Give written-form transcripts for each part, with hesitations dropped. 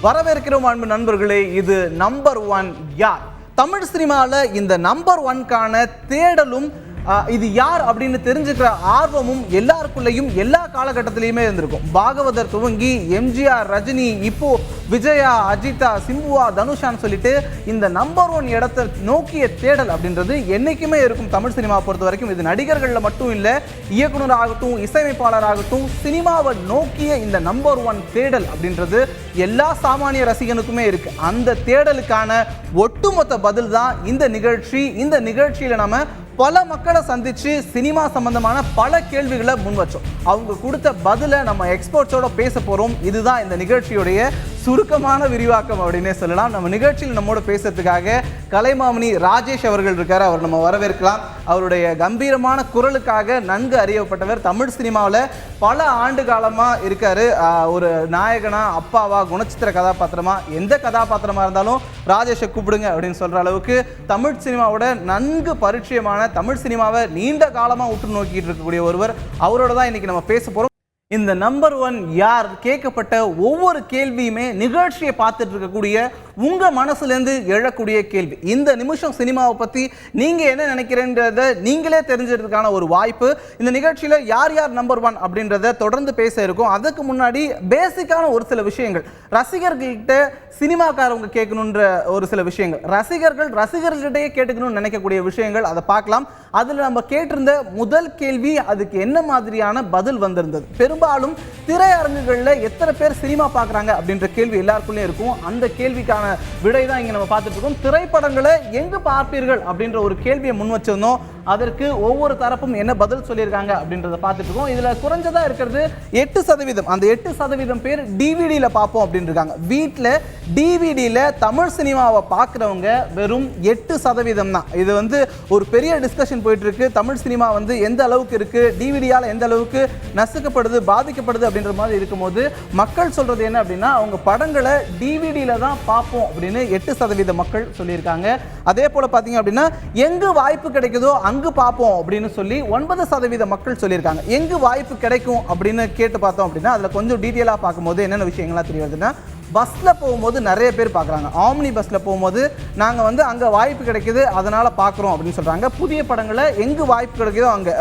வரவேற்கிறோம் அன்பு நண்பர்களே. இது நம்பர் 1 யார். தமிழ் சினிமாவில் இந்த நம்பர் 1க்கான தேடலும் இது யார் அப்படின்னு தெரிஞ்சுக்கிற ஆர்வமும் எல்லாருக்குள்ளேயும் எல்லா காலகட்டத்திலையுமே இருந்திருக்கும். பாகவதர் துவங்கி எம்ஜிஆர், ரஜினி, இப்போ விஜயா, அஜிதா, சிம்புவா, தனுஷான்னு சொல்லிட்டு இந்த நம்பர் 1 இடத்தை நோக்கிய தேடல் அப்படின்றது என்னைக்குமே இருக்கும். தமிழ் சினிமாவை பொறுத்த வரைக்கும் இது நடிகர்களில் மட்டும் இல்லை, இயக்குனராகட்டும், இசையமைப்பாளராகட்டும், சினிமாவை நோக்கிய இந்த நம்பர் 1 தேடல் அப்படின்றது எல்லா சாமானிய ரசிகனுக்குமே இருக்கு. அந்த தேடலுக்கான ஒட்டுமொத்த பதில் தான் இந்த நிகழ்ச்சி. இந்த நிகழ்ச்சியில நம்ம பல மக்களை சந்திச்சு சினிமா சம்பந்தமான பல கேள்விகளை முன் வச்சோம். அவங்க கொடுத்த பதிலை நம்ம எக்ஸ்பர்ட்ஸோட பேச போறோம். இதுதான் இந்த நிகழ்ச்சியுடைய சுருக்கமான விரிவாக்கம் அப்படின்னே சொல்லலாம். நம்ம நிகழ்ச்சியில் நம்மோட பேசுறதுக்காக கலைமாமணி ராஜேஷ் அவர்கள் இருக்காரு. அவர் நம்ம வரவேற்கலாம். அவருடைய கம்பீரமான குரலுக்காக நன்கு அறியப்பட்டவர். தமிழ் சினிமாவில் பல ஆண்டு காலமாக இருக்காரு. ஒரு நாயகனா, அப்பாவா, குணச்சித்திர கதாபாத்திரமா, எந்த கதாபாத்திரமா இருந்தாலும் ராஜேஷை கூப்பிடுங்க அப்படின்னு சொல்ற அளவுக்கு தமிழ் சினிமாவோட நன்கு பரிச்சயமான, தமிழ் சினிமாவை நீண்ட காலமாக உற்று நோக்கிட்டு இருக்கக்கூடிய ஒருவர். அவரோட தான் இன்னைக்கு நம்ம பேச போறோம். இந்த நம்பர் 1 யார் கேட்கப்பட்ட ஒவ்வொரு கேள்வியுமே நிகழ்ச்சியை பார்த்துட்டு இருக்கக்கூடிய உங்க மனசுலேருந்து எழக்கூடிய கேள்வி. இந்த நிமிஷம் சினிமாவை பற்றி நீங்கள் என்ன நினைக்கிறேன்றதை நீங்களே தெரிஞ்சுக்கிறதுக்கான ஒரு வாய்ப்பு. இந்த நிகழ்ச்சியில் யார் யார் நம்பர் 1 அப்படின்றத தொடர்ந்து பேச இருக்கும். அதுக்கு முன்னாடி பேசிக்கான ஒரு சில விஷயங்கள், ரசிகர்கள்கிட்ட சினிமாக்காரவங்க கேட்கணுன்ற ஒரு சில விஷயங்கள், ரசிகர்கள்கிட்டயே கேட்டுக்கணும்னு நினைக்கக்கூடிய விஷயங்கள், அதை பார்க்கலாம். அதில் நம்ம கேட்டிருந்த முதல் கேள்வி, அதுக்கு என்ன மாதிரியான பதில் வந்திருந்தது. பெரும்பாலும் திரையரங்குகளில் எத்தனை பேர் சினிமா பார்க்குறாங்க அப்படின்ற கேள்வி எல்லாருக்குள்ளேயும் இருக்கும். அந்த கேள்விக்கான விடை தான் இங்கே நம்ம பார்த்துட்டு இருக்கோம். திரைப்படங்களை எங்கு பார்ப்பீர்கள் அப்படின்ற ஒரு கேள்வியை முன் வச்சிருந்தோம். அதற்கு ஒவ்வொரு தரப்பும் என்ன பதில் சொல்லியிருக்காங்க அப்படின்றத பார்த்துட்டு இருக்கோம். இதில் குறைஞ்சதாக இருக்கிறது 8%. அந்த 8% பேர் டிவிடியில் பார்ப்போம் அப்படின்னு இருக்காங்க. வீட்டில் டிவிடியில் தமிழ் சினிமாவை பார்க்குறவங்க வெறும் 8% தான். இது வந்து ஒரு பெரிய டிஸ்கஷன் போயிட்டு இருக்கு. தமிழ் சினிமா வந்து எந்த அளவுக்கு இருக்கு, டிவிடியால் எந்த அளவுக்கு நசுக்கப்படுது, பாதிக்கப்படுது அப்படின்ற மாதிரி இருக்கும்போது மக்கள் சொல்றது என்ன அப்படின்னா, அவங்க படங்களை டிவிடியில் தான் பார்ப்போம் அப்படின்னு 8% மக்கள் சொல்லியிருக்காங்க. அதே போல பார்த்தீங்க அப்படின்னா எங்கு வாய்ப்பு கிடைக்குதோ அங்கு பார்ப்போம் அப்படின்னு சொல்லி 9% மக்கள் சொல்லியிருக்காங்க. எங்கு வாய்ப்பு கிடைக்கும் அப்படின்னு கேட்டு பார்த்தோம் அப்படின்னா அதில் கொஞ்சம் டீட்டெயிலாக பார்க்கும்போது என்னென்ன விஷயங்கள்லாம் தெரிய வருதுன்னா, பஸ்ஸில் போகும்போது நிறைய பேர் பார்க்குறாங்க. ஆம்னி பஸ்ஸில் போகும்போது நாங்கள் வந்து அங்கே வாய்ப்பு கிடைக்குது அதனால் பார்க்குறோம் அப்படின்னு சொல்கிறாங்க. புதிய படங்களை எங்கு வாய்ப்பு கிடைக்குதோ அங்கே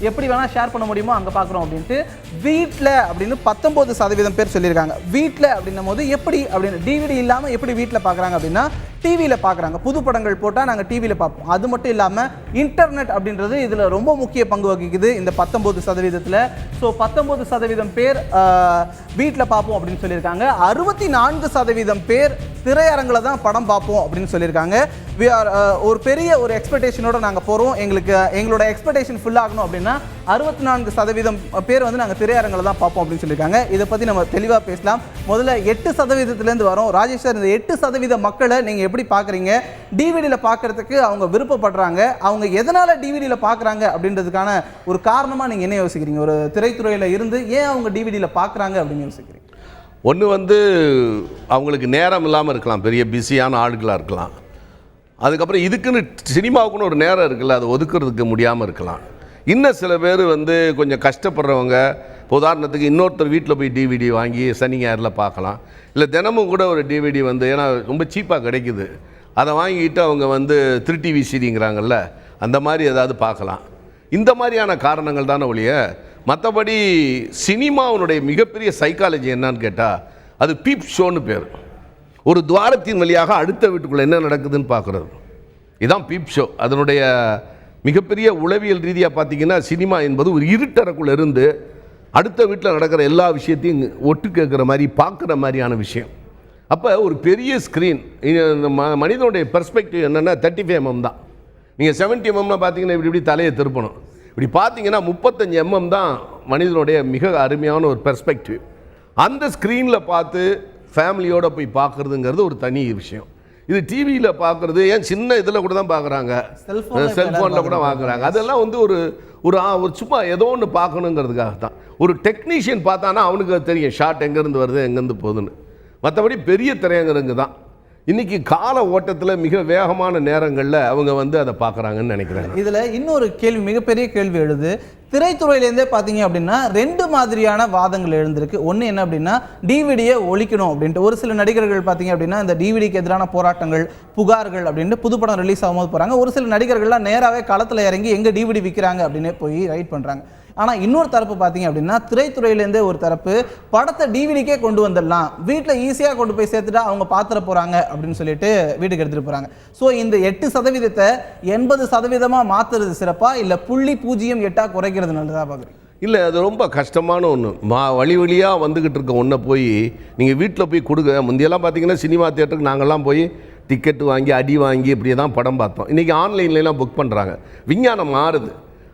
எப்படி வேணால் ஷேர் பண்ண முடியுமோ அங்கே பார்க்குறோம் அப்படின்ட்டு. வீட்டில் அப்படின்னு 19% பேர் சொல்லியிருக்காங்க. வீட்டில் அப்படின்னும் போது எப்படி அப்படின்னு, டிவிடி இல்லாமல் எப்படி வீட்டில் பார்க்குறாங்க அப்படின்னா டிவியில் பார்க்குறாங்க. புது படங்கள் போட்டால் நாங்கள் டிவியில் பார்ப்போம். அது மட்டும் இல்லாமல் இன்டர்நெட் அப்படின்றது இதில் ரொம்ப முக்கிய பங்கு வகிக்குது இந்த 19%. ஸோ 19% பேர் வீட்டில் பார்ப்போம் அப்படின்னு சொல்லியிருக்காங்க. 64% பேர் திரையரங்கில் தான் படம் பார்ப்போம் அப்படின்னு சொல்லியிருக்காங்க. ஒரு பெரிய ஒரு எக்ஸ்பெக்டேஷனோட நாங்கள் போகிறோம். எங்களோட எக்ஸ்பெக்டேஷன் ஃபுல் ஆகணும் அப்படின்னா 64% பேர் வந்து நாங்கள் திரையரங்கில் தான் பார்ப்போம் அப்படின்னு சொல்லியிருக்காங்க. இதை பற்றி நம்ம தெளிவாக பேசலாம். முதல்ல 8%லேருந்து வரோம். ராஜேஷ் சார், இந்த 8% மக்களை நீங்கள் எப்படி பார்க்குறீங்க? டிவிடியில் பார்க்குறதுக்கு அவங்க விருப்பப்படுறாங்க. அவங்க எதனால் டிவிடியில் பார்க்குறாங்க அப்படின்றதுக்கான ஒரு காரணமாக நீங்கள் என்ன யோசிக்கிறீங்க? ஒரு திரைத்துறையில் இருந்து ஏன் அவங்க டிவிடியில் பார்க்குறாங்க அப்படின்னு யோசிக்கிறீங்க? ஒன்று வந்து அவங்களுக்கு நேரம் இல்லாமல் இருக்கலாம், பெரிய பிஸியான ஆளுகளாக இருக்கலாம். அதுக்கப்புறம் இதுக்குன்னு சினிமாவுக்குன்னு ஒரு நேரம் இருக்குல்ல, அதை ஒதுக்குறதுக்கு முடியாமல் இருக்கலாம். இன்னும் சில பேர் வந்து கொஞ்சம் கஷ்டப்படுறவங்க, உதாரணத்துக்கு இன்னொருத்தர் வீட்டில் போய் டிவிடி வாங்கி சனி ஞாயிறில் பார்க்கலாம். இல்லை தினமும் கூட ஒரு டிவிடி வந்து, ஏன்னா ரொம்ப சீப்பாக கிடைக்குது, அதை வாங்கிட்டு அவங்க வந்து 3 டிவிசிடிங்கிறாங்கல்ல, அந்த மாதிரி ஏதாவது பார்க்கலாம். இந்த மாதிரியான காரணங்கள் தானே ஒழிய, மற்றபடி சினிமாவுடைய மிகப்பெரிய சைக்காலஜி என்னன்னு கேட்டால் அது பீப் ஷோன்னு பேர். ஒரு துவாரத்தின் வழியாக அடுத்த வீட்டுக்குள்ளே என்ன நடக்குதுன்னு பார்க்குறது, இதுதான் பீப் ஷோ. அதனுடைய மிகப்பெரிய உளவியல் ரீதியாக பார்த்திங்கன்னா சினிமா என்பது ஒரு இருட்டறைக்குள்ளே இருந்து அடுத்த வீட்டில் நடக்கிற எல்லா விஷயத்தையும் ஒட்டு கேட்குற மாதிரி பார்க்குற மாதிரியான விஷயம். அப்போ ஒரு பெரிய ஸ்க்ரீன், மனிதனுடைய பெர்ஸ்பெக்டிவ் என்னென்னா 35 mm தான். நீங்கள் 70 mm பார்த்தீங்கன்னா இப்படி தலையை திருப்பணும். இப்படி பார்த்தீங்கன்னா 35 mm தான் மனிதனுடைய மிக அருமையான ஒரு பெர்ஸ்பெக்டிவ். அந்த ஸ்க்ரீனில் பார்த்து ஃபேமிலியோடு போய் பார்க்குறதுங்கிறது ஒரு தனி விஷயம். இது டிவியில் பார்க்குறது, ஏன் சின்ன இதில் கூட தான் பார்க்குறாங்க, செல்ஃபோனில் கூட பார்க்குறாங்க. அதெல்லாம் வந்து ஒரு ஒரு சும்மா ஏதோ ஒன்று பார்க்கணுங்கிறதுக்காக தான். ஒரு டெக்னீஷியன் பார்த்தானா அவனுக்கு தெரியும் ஷாட் எங்கேருந்து வருது எங்கேருந்து போகுதுன்னு. மற்றபடி பெரிய திரையரங்கு தான் இன்னைக்கு கால ஓட்டத்தில் மிக வேகமான நேரங்களில் அவங்க வந்து அதை பார்க்குறாங்கன்னு நினைக்கிறாங்க. இதில் இன்னொரு கேள்வி, மிகப்பெரிய கேள்வி எழுது. திரைத்துறையிலேருந்தே பார்த்தீங்க அப்படின்னா 2 மாதிரியான வாதங்கள் எழுந்திருக்கு. ஒன்று என்ன அப்படின்னா டிவிடியை ஒழிக்கணும் அப்படின்ட்டு. ஒரு சில நடிகர்கள் பார்த்தீங்க அப்படின்னா இந்த டிவிடிக்கு எதிரான போராட்டங்கள், புகார்கள் அப்படின்ட்டு புதுப்படம் ரிலீஸ் ஆகும்போது போகிறாங்க. ஒரு சில நடிகர்கள்லாம் நேராகவே களத்தில் இறங்கி எங்கே டிவிடி விற்கிறாங்க அப்படின்னு போய் ரைட் பண்ணுறாங்க. ஆனால் இன்னொரு தரப்பு பார்த்தீங்க அப்படின்னா திரைத்துறையிலேருந்தே ஒரு தரப்பு படத்தை டிவிடிக்கே கொண்டு வந்துடலாம், வீட்டில் ஈஸியாக கொண்டு போய் சேர்த்துட்டா அவங்க பார்த்துட போகிறாங்க அப்படின்னு சொல்லிட்டு வீட்டுக்கு எடுத்துகிட்டு போகிறாங்க. ஸோ இந்த 8% 80% மாற்றுறது சிறப்பா இல்லை 0.08 குறைக்கிறது நல்லதா பார்க்குறீங்க? இல்லை, அது ரொம்ப கஷ்டமான ஒன்று. வழி வழியாக வந்துக்கிட்டு இருக்க ஒன்றை போய் நீங்கள் வீட்டில் போய் கொடுங்க. முந்தையெல்லாம் பார்த்தீங்கன்னா சினிமா தியேட்டருக்கு நாங்கள்லாம் போய் டிக்கெட்டு வாங்கி அடி வாங்கி இப்படியே தான் படம் பார்த்தோம். இன்றைக்கி ஆன்லைன்லாம் புக் பண்ணுறாங்க. விஞ்ஞானம் மாறுது.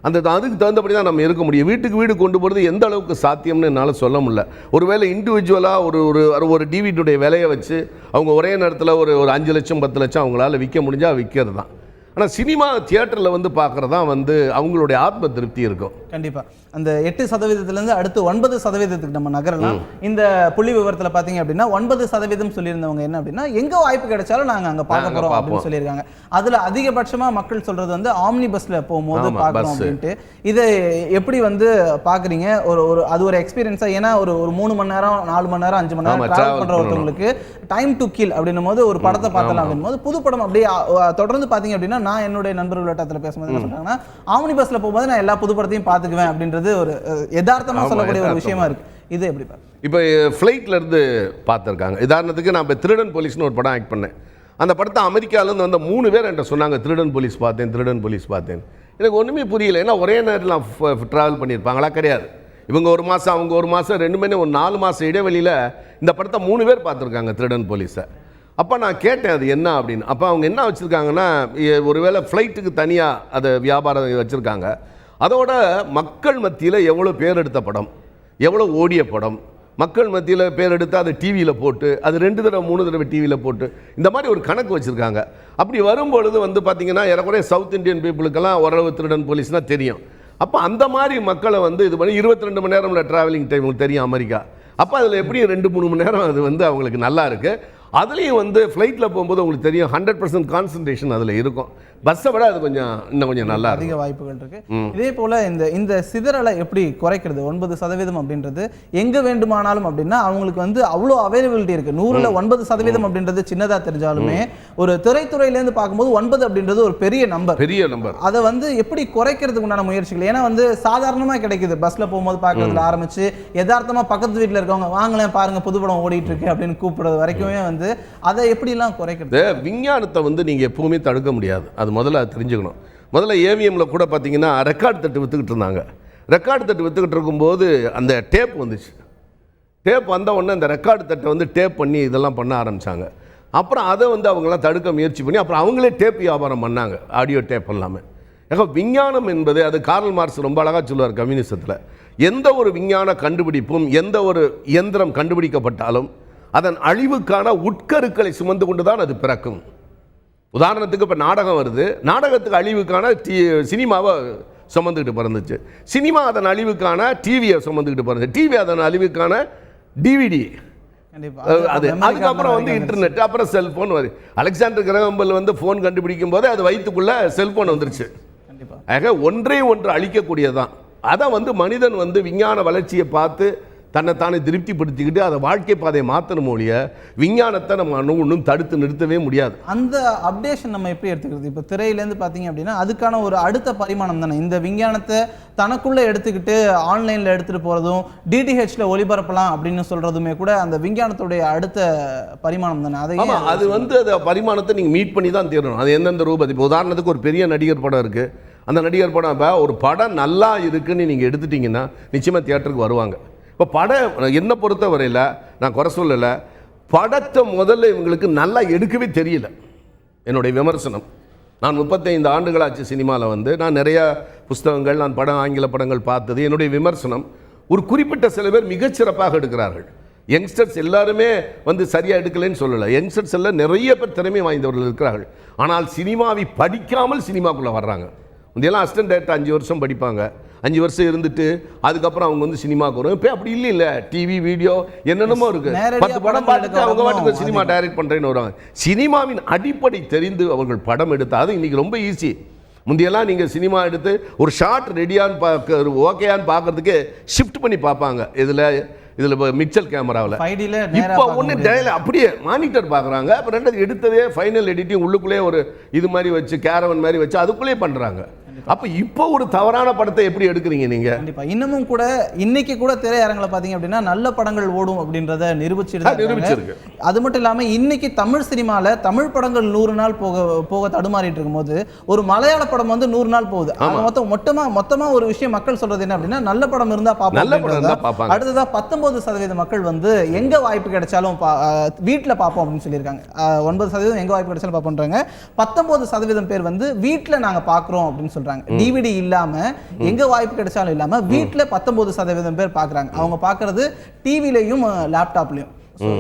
அதுக்கு தகுந்தபடி தான் நம்ம இருக்க முடியும். வீட்டுக்கு வீடு கொண்டு போகிறது எந்த அளவுக்கு சாத்தியம்னு என்னால் சொல்ல முடியல. ஒருவேளை இண்டிவிஜுவலாக ஒரு டிவிடியுடைய விலையை வச்சு அவங்க ஒரே நேரத்தில் ஒரு 5 லட்சம் 10 லட்சம் அவங்களால விற்க முடிஞ்சால் விற்கிறது தான். ஆனால் சினிமா தியேட்டரில் வந்து பார்க்குறது தான் வந்து அவங்களுடைய ஆத்ம திருப்தி இருக்கும். கண்டிப்பாக அந்த 8%லேருந்து அடுத்து 9% நம்ம நகரலாம். இந்த புள்ளி விவரத்தில் பார்த்தீங்க அப்படின்னா 9% சொல்லியிருந்தவங்க என்ன அப்படின்னா எங்கே வாய்ப்பு கிடைச்சாலும் நாங்கள் அங்கே பார்க்க போகிறோம் அப்படின்னு சொல்லியிருக்காங்க. அதில் அதிகபட்சமாக மக்கள் சொல்கிறது வந்து ஆம்னி பஸ்ஸில் போகும்போது பார்க்குறோம் அப்படின்ட்டு. இதை எப்படி வந்து பார்க்குறீங்க? அது ஒரு எக்ஸ்பீரியன்ஸாக, ஏன்னா ஒரு 3 மணி நேரம் 4 மணி நேரம் 5 மணி நேரம் ட்ராவல் பண்ணுறவங்களுக்கு டைம் டு கில் அப்படின்னும் போது ஒரு படத்தை பார்த்தலாம் அப்படின்னும் போது புது படம் அப்படியே தொடர்ந்து பார்த்தீங்க அப்படின்னா நான் என்னுடைய நண்பர்கள் வட்டத்தில் பேசும்போது என்ன சொல்கிறாங்கன்னா ஆம்னி பஸ்ஸில் போகும்போது நான் எல்லா புது படத்தையும் பார்த்துக்குவேன் அப்படின்றது ஒரு யதார்த்தமாக சொல்லக்கூடிய ஒரு விஷயமா இருக்கு. இது எப்படி இப்போ ஃப்ளைட்ல இருந்து பார்த்துருக்காங்க. உதாரணத்துக்கு நான் இப்போ திருடன் போலீஸ்னு ஒரு படம் ஆக்ட் பண்ணேன். அந்த படத்தை அமெரிக்காவிலேருந்து வந்த 3 பேர் என்கிட்ட சொன்னாங்க திருடன் போலீஸ் பார்த்தேன். எனக்கு ஒன்றுமே புரியல. ஏன்னா ஒரே நேரத்தில் ட்ராவல் பண்ணியிருப்பாங்களா? கிடையாது. இவங்க 1 மாதம் அவங்க 1 மாதம் 2 மணி ஒரு 4 மாதம் இடைவெளியில் இந்த படத்தை 3 பேர் பார்த்துருக்காங்க திருடன் போலீஸை. அப்போ நான் கேட்டேன் அது என்ன அப்படின்னு. அப்போ அவங்க என்ன வச்சுருக்காங்கன்னா ஒருவேளை ஃப்ளைட்டுக்கு தனியாக அதை வியாபாரம் வச்சுருக்காங்க. அதோட மக்கள் மத்தியில் எவ்வளோ பேர் எடுத்த படம், எவ்வளோ ஓடிய படம், மக்கள் மத்தியில் பேர் எடுத்து அதை டிவியில் போட்டு அது 2 தடவை 3 தடவை டிவியில் போட்டு இந்த மாதிரி ஒரு கணக்கு வச்சுருக்காங்க. அப்படி வரும்பொழுது வந்து பார்த்திங்கன்னா ஏறக்குறைய சவுத் இந்தியன் பீப்புளுக்கெல்லாம் ஓரளவு திருடன் போலீஸ்னால் தெரியும். அப்போ அந்த மாதிரி மக்களை வந்து இது பண்ணி 22 மணி நேரம்ல ட்ராவலிங் டைம் தெரியும் அமெரிக்கா. அப்போ அதில் எப்படியும் 2-3 மணி நேரம் அது வந்து அவங்களுக்கு நல்லா இருக்குது. அதுலேயும் வந்து ஃப்ளைட்டில் போகும்போது உங்களுக்கு தெரியும் 100% கான்சன்ட்ரேஷன் அதில் இருக்கும். பஸ்ஸை விட அது இன்னும் கொஞ்சம் நல்லா அதிக வாய்ப்புகள் இருக்கு. இதே போல் இந்த சிதறலை எப்படி குறைக்கிறது? 9% அப்படின்றது எங்கே வேண்டுமானாலும் அப்படின்னா அவங்களுக்கு வந்து அவ்வளோ அவைலபிலிட்டி இருக்குது. 100ல் 9% அப்படின்றது சின்னதாக தெரிஞ்சாலுமே ஒரு திரைத்துறையிலேருந்து பார்க்கும்போது 9 அப்படின்றது ஒரு பெரிய நம்பர். அதை வந்து எப்படி குறைக்கிறதுக்கு உண்டான முயற்சிகள்? ஏன்னா வந்து சாதாரணமாக கிடைக்குது. பஸ்ஸில் போகும்போது பார்க்குறதுல ஆரம்பித்து யதார்த்தமாக பக்கத்து வீட்டில் இருக்கவங்க வாங்கலேன் பாருங்கள் புதுப்படம் ஓடிட்டு இருக்கு அப்படின்னு கூப்பிடுறது வரைக்குமே வந்து அதை எப்படிலாம் குறைக்கிறது? விஞ்ஞானத்தை வந்து நீங்கள் எப்பவுமே தடுக்க முடியாது. அது முதல்ல தெரிஞ்சுக்கணும். முதல்ல ஏவிஎம்ல கூட பார்த்தீங்கன்னா ரெக்கார்டு தட்டு விற்றுக்கிட்டு இருந்தாங்க. ரெக்கார்டு தட்டு விற்றுக்கிட்டு இருக்கும்போது அந்த டேப் வந்துச்சு. டேப் வந்த உடனே அந்த ரெக்கார்டு தட்டை வந்து டேப் பண்ணி இதெல்லாம் பண்ண ஆரம்பித்தாங்க. அப்புறம் அதை வந்து அவங்களாம் தடுக்க முயற்சி பண்ணி அப்புறம் அவங்களே டேப் வியாபாரம் பண்ணாங்க, ஆடியோ டேப் எல்லாமே. ஏன்னா விஞ்ஞானம் என்பது அது கார்ல் மார்க்ஸ் ரொம்ப அழகாக சொல்லுவார் கம்யூனிசத்தில். எந்த ஒரு விஞ்ஞான கண்டுபிடிப்பும் எந்த ஒரு இயந்திரம் கண்டுபிடிக்கப்பட்டாலும் அதன் அழிவுக்கான உட்கருக்களை சுமந்து கொண்டு தான் அது பிறக்கும். உதாரணத்துக்கு இப்போ நாடகம் வருது, நாடகத்துக்கு அழிவுக்கான சினிமாவை சுமந்துக்கிட்டு பிறந்துச்சு. சினிமா அதன் அழிவுக்கான டிவியை சுமந்துக்கிட்டு பிறந்துச்சு. டிவி அதன் அழிவுக்கான டிவிடி. அது அதுக்கப்புறம் வந்து இன்டர்நெட், அப்புறம் செல்ஃபோன் வருது. அலெக்சாண்டர் கிரஹாம் வந்து ஃபோன் கண்டுபிடிக்கும் போது அது வயிற்றுக்குள்ளே செல்ஃபோன் வந்துருச்சு. ஆக ஒன்றே ஒன்று அழிக்கக்கூடியதான். அதை வந்து மனிதன் வந்து விஞ்ஞான வளர்ச்சியை பார்த்து தன்னைத்தானே திருப்திப்படுத்திக்கிட்டு அதை வாழ்க்கை பாதையை மாற்றணும் மொழிய விஞ்ஞானத்தை நம்ம ஒன்றும் தடுத்து நிறுத்தவே முடியாது. அந்த அப்டேஷன் நம்ம எப்படி எடுத்துக்கிறது? இப்போ திரையிலேருந்து பார்த்தீங்க அப்படின்னா அதுக்கான ஒரு அடுத்த பரிமாணம் தானே இந்த விஞ்ஞானத்தை தனக்குள்ளே எடுத்துக்கிட்டு ஆன்லைனில் எடுத்துகிட்டு போகிறதும் டிடிஹெச்சில் ஒளிபரப்பலாம் அப்படின்னு சொல்கிறதுமே கூட அந்த விஞ்ஞானத்துடைய அடுத்த பரிமாணம் தானே. அது வந்து அந்த பரிமாணத்தை நீங்கள் மீட் பண்ணி தான் தீரணும். அது எந்தெந்த ரூபத்தை. இப்போ உதாரணத்துக்கு ஒரு பெரிய நடிகர் படம் இருக்குது. அந்த நடிகர் படம் இப்போ ஒரு படம் நல்லா இருக்குன்னு நீங்கள் எடுத்துட்டிங்கன்னா நிச்சயமாக தியேட்டருக்கு வருவாங்க. இப்போ படம் என்னை பொறுத்த வரையில் நான் குறை சொல்லலை, படத்தை முதல்ல இவங்களுக்கு நல்லா எடுக்கவே தெரியல. என்னுடைய விமர்சனம். நான் 35 ஆண்டுகளாச்சு சினிமாவில் வந்து நான் நிறையா புஸ்தகங்கள், நான் ஆங்கில படங்கள் பார்த்தது. என்னுடைய விமர்சனம் ஒரு குறிப்பிட்ட சில பேர் மிகச்சிறப்பாக எடுக்கிறார்கள். யங்ஸ்டர்ஸ் எல்லாருமே வந்து சரியாக எடுக்கலைன்னு சொல்லலை. யங்ஸ்டர்ஸ் எல்லாம் நிறைய பேர் திறமை வாய்ந்தவர்கள் இருக்கிறார்கள். ஆனால் சினிமாவை படிக்காமல் சினிமாக்குள்ளே வர்றாங்க. முந்தையெல்லாம் அசிஸ்டன்ட் டைரக்டர் 5 வருஷம் படிப்பாங்க, 5 வருஷம் இருந்துட்டு அதுக்கப்புறம் அவங்க வந்து சினிமாவுக்கு வரும். இப்போ அப்படி இல்லை, டிவி வீடியோ என்னென்னமோ இருக்குது. 10 படம் பார்த்துட்டு அவங்க பாட்டுக்கு சினிமா டைரக்ட் பண்ணுறேன்னு வருவாங்க. சினிமாவின் அடிப்படை தெரிந்து அவர்கள் படம் எடுத்தால் அது இன்றைக்கி ரொம்ப ஈஸி. முந்தையெல்லாம் நீங்கள் சினிமா எடுத்து ஒரு ஷார்ட் ரெடியான்னு பார்க்க ஓகேயான்னு பார்க்கறதுக்கு ஷிஃப்ட் பண்ணி பார்ப்பாங்க. இதில் மிக்சர் கேமராவில் 5D ல இப்போ ஒன்று அப்படியே மானிட்டர் பார்க்குறாங்க. அப்புறம் ரெண்டாவது எடுத்ததே ஃபைனல் எடிட்டிங் உள்ளுக்குள்ளே ஒரு இது மாதிரி வச்சு கேரவன் மாதிரி வச்சு அதுக்குள்ளேயே பண்ணுறாங்க. அப்போ இப்போ ஒரு தவறான படத்தை எப்படி எடுக்கிறீங்க நீங்கள்? கண்டிப்பாக இன்னமும் கூட இன்னைக்கு கூட திரையரங்களை பார்த்தீங்க அப்படின்னா நல்ல படங்கள் ஓடும் அப்படின்றத நிரூபிச்சிருக்கு. அது மட்டும் இல்லாமல் இன்னைக்கு தமிழ் சினிமாவில் தமிழ் படங்கள் 100 நாள் போக தடுமாறிட்டு இருக்கும்போது ஒரு மலையாள படம் வந்து 100 நாள் போகுது. மொத்தமாக ஒரு விஷயம் மக்கள் சொல்றது என்ன அப்படின்னா நல்ல படம் இருந்தால் பார்ப்போம். அடுத்ததாக 19% மக்கள் வந்து எங்க வாய்ப்பு கிடைச்சாலும் வீட்டில் பார்ப்போம் அப்படின்னு சொல்லியிருக்காங்க. 9% எங்க வாய்ப்பு கிடைச்சாலும் பார்ப்போம்ன்றாங்க. 19% பேர் வந்து வீட்டில் நாங்கள் பார்க்குறோம் அப்படின்னு சொல்றாங்க. டிவிடி இல்லாம எங்க வாய்ப்பு கிடைச்சாலும் இல்லாம வீட்ல 19% பேர் பாக்குறாங்க. அவங்க பாக்குறது டிவிலையும் லேப்டாப்லயும்.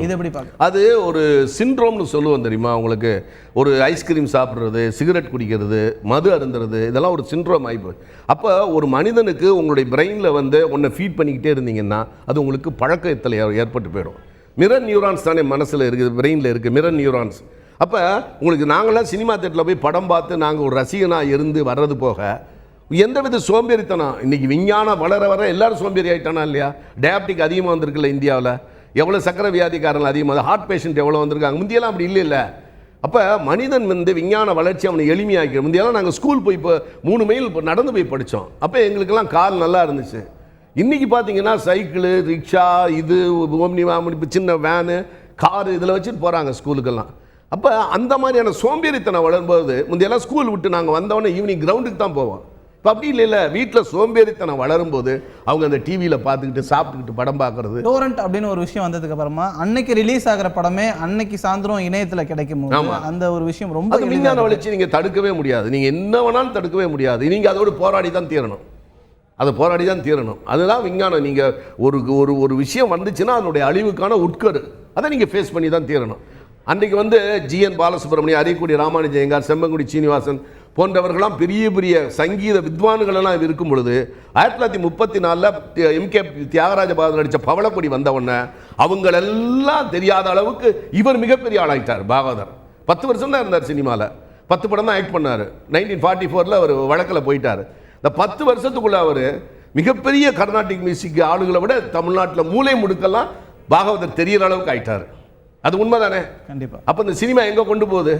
இது எப்படி பாக்க அது ஒரு சிண்ட்ரோம்னு சொல்லுவோம் தெரியுமா உங்களுக்கு? ஒரு ஐஸ்கிரீம் சாப்பிட்றது, சிகரெட் குடிக்கிறது, மது அருந்துறது, இதெல்லாம் ஒரு சிண்ட்ரோம் ஆயிப்போம். அப்போ ஒரு மனிதனுக்கு உங்களுடைய பிரெயினில் வந்து ஒன்றை ஃபீட் பண்ணிக்கிட்டே இருந்தீங்கன்னா அது உங்களுக்கு பழக்கத்தில் ஏற்பட்டு போயிடும். மிரர் நியூரான்ஸ் தானே மனசில் இருக்குது, பிரெயினில் இருக்குது மிரர் நியூரான்ஸ். அப்போ உங்களுக்கு நாங்களாம் சினிமா தேட்டரில் போய் படம் பார்த்து நாங்கள் ஒரு ரசிகனாக இருந்து வர்றது போக எந்தவித சோம்பேறித்தனம் இன்றைக்கி விஞ்ஞானம் வளர வர எல்லோரும் சோம்பேறி ஆகிட்டானா இல்லையா? டயபிட்டிக் அதிகமாக வந்திருக்குல்ல இந்தியாவில், எவ்வளோ சக்கரை வியாதிக்காரர்கள் அதிகமாக, ஹார்ட் பேஷண்ட் எவ்வளோ வந்திருக்காங்க. முந்தியெல்லாம் அப்படி இல்லை. அப்போ மனிதன் வந்து விஞ்ஞான வளர்ச்சி அவனை எளிமையாக்கி. முந்தியெல்லாம் நாங்கள் ஸ்கூல் போய் இப்போ 3 மைல் நடந்து போய் படித்தோம். அப்போ எங்களுக்கெல்லாம் கால் நல்லா இருந்துச்சு. இன்றைக்கி பார்த்தீங்கன்னா சைக்கிளு, ரிக்ஷா, இது ஓம்னி இப்போ சின்ன வேனு, காரு இதில் வச்சுட்டு போகிறாங்க ஸ்கூலுக்கெல்லாம். அப்போ அந்த மாதிரியான சோம்பேறித்தனம் வளரும்போது முந்தையெல்லாம் ஸ்கூல் விட்டு நாங்கள் வந்தோடனே ஈவினிங் கிரவுண்டுக்கு தான் போவோம். இப்போ அப்படி இல்லை, வீட்டில் சோம்பேறித்தனம் வளரும்போது அவங்க அந்த டிவியில் பார்த்துக்கிட்டு சாப்பிட்டுக்கிட்டு படம் பார்க்குறது. டோரண்ட் அப்படின்னு ஒரு விஷயம் வந்ததுக்கு அப்புறமா அன்னைக்கு ரிலீஸ் ஆகிற படமே அன்னைக்கு சாயந்தரம் இணையத்தில் கிடைக்கும். அந்த ஒரு விஷயம் ரொம்ப விஞ்ஞான வளர்ச்சி நீங்கள் தடுக்கவே முடியாது. நீங்கள் என்ன வேணாலும் தடுக்கவே முடியாது. நீங்கள் அதோடு போராடி தான் தீரணும். அதுதான் விஞ்ஞானம். நீங்கள் ஒரு விஷயம் வந்துச்சுன்னா அதனுடைய அழிவுக்கான உட்கரு அதை நீங்கள் ஃபேஸ் பண்ணி தான் தீரணும். அன்றைக்கு வந்து ஜிஎன் பாலசுப்ரமணியம், அரியக்குடி ராமானுஜயங்கார், செம்பங்குடி சீனிவாசன் போன்றவர்களாம் பெரிய பெரிய சங்கீத வித்வான்களெல்லாம் இருக்கும் பொழுது 1934 எம்கே தியாகராஜ பாகவதர் நடித்த பவளக்கொடி வந்தவொடனே அவங்களெல்லாம் தெரியாத அளவுக்கு இவர் மிகப்பெரிய ஆளாயிட்டார். பாகவதர் 10 வருஷம் தான் இருந்தார் சினிமாவில், 10 படம் தான் ஆக்ட் பண்ணார். 1944 அவர் வழக்கில் போயிட்டார். இந்த 10 வருஷத்துக்குள்ள அவர் மிகப்பெரிய கர்நாடிக் மியூசிக் ஆளுகளை விட தமிழ்நாட்டில் மூளை முடுக்கெல்லாம் பாகவதர் தெரிகிற அளவுக்கு ஆயிட்டார். அது உண்மைதானே? கண்டிப்பா. அப்போ இந்த சினிமா எங்கே கொண்டு போகுது?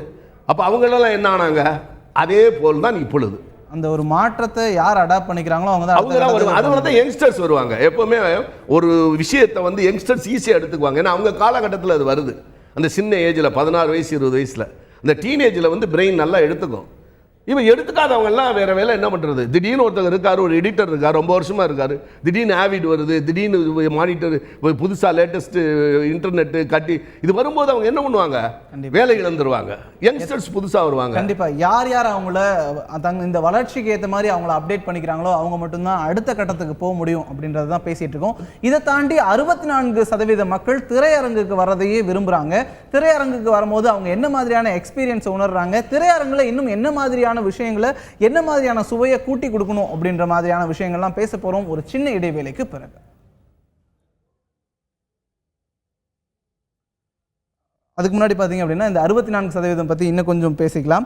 அப்போ அவங்களெல்லாம் என்ன ஆனாங்க? அதே போல் தான் இப்பொழுது அந்த ஒரு மாற்றத்தை யார் அடாப்ட் பண்ணிக்கிறாங்களோ அவங்க தான் வருவாங்க. அதனால தான் யங்ஸ்டர்ஸ் வருவாங்க. எப்போவுமே ஒரு விஷயத்தை வந்து யங்ஸ்டர்ஸ் ஈஸியாக எடுத்துக்குவாங்க. ஏன்னா அவங்க காலகட்டத்தில் அது வருது. அந்த சின்ன ஏஜில் 16 வயசு 20 வயசில் அந்த டீனேஜில் வந்து பிரெயின் நல்லா எடுத்துக்கும். இவன் எடுத்துக்காதவங்கெல்லாம் வேறு வேலை என்ன பண்ணுறது? திடீர்னு ஒருத்தர் இருக்கார், ஒரு எடிட்டர் இருக்கார், ரொம்ப வருஷமாக இருக்கார், திடீர்னு ஆவிட் வருது, திடீர்னு மானிட்டர் புதுசாக லேட்டஸ்ட்டு இன்டர்நெட்டு கட்டி இது வரும்போது அவங்க என்ன பண்ணுவாங்க? வேலை இழந்துருவாங்க. யங்ஸ்டர்ஸ் புதுசாக வருவாங்க. கண்டிப்பாக யார் அவங்கள இந்த வளர்ச்சிக்கு ஏற்ற மாதிரி அவங்கள அப்டேட் பண்ணிக்கிறாங்களோ அவங்க மட்டும்தான் அடுத்த கட்டத்துக்கு போக முடியும் அப்படின்றது தான் பேசிகிட்டு இருக்கோம். இதை தாண்டி 64% மக்கள் திரையரங்குக்கு வரதையே விரும்புகிறாங்க. திரையரங்குக்கு வரும்போது அவங்க என்ன மாதிரியான எக்ஸ்பீரியன்ஸை உணர்றாங்க, திரையரங்கில் இன்னும் என்ன மாதிரியான விஷயங்களை, என்ன மாதிரியான சுவையை கூட்டி கொடுக்கணும் அப்படின்ற மாதிரியான விஷயங்கள்லாம் பேச போறோம் ஒரு சின்ன இடைவேளைக்கு பிறகு. அதுக்கு முன்னாடி பார்த்தீங்க அப்படின்னா இந்த 64% பற்றி இன்னும் கொஞ்சம் பேசிக்கலாம்.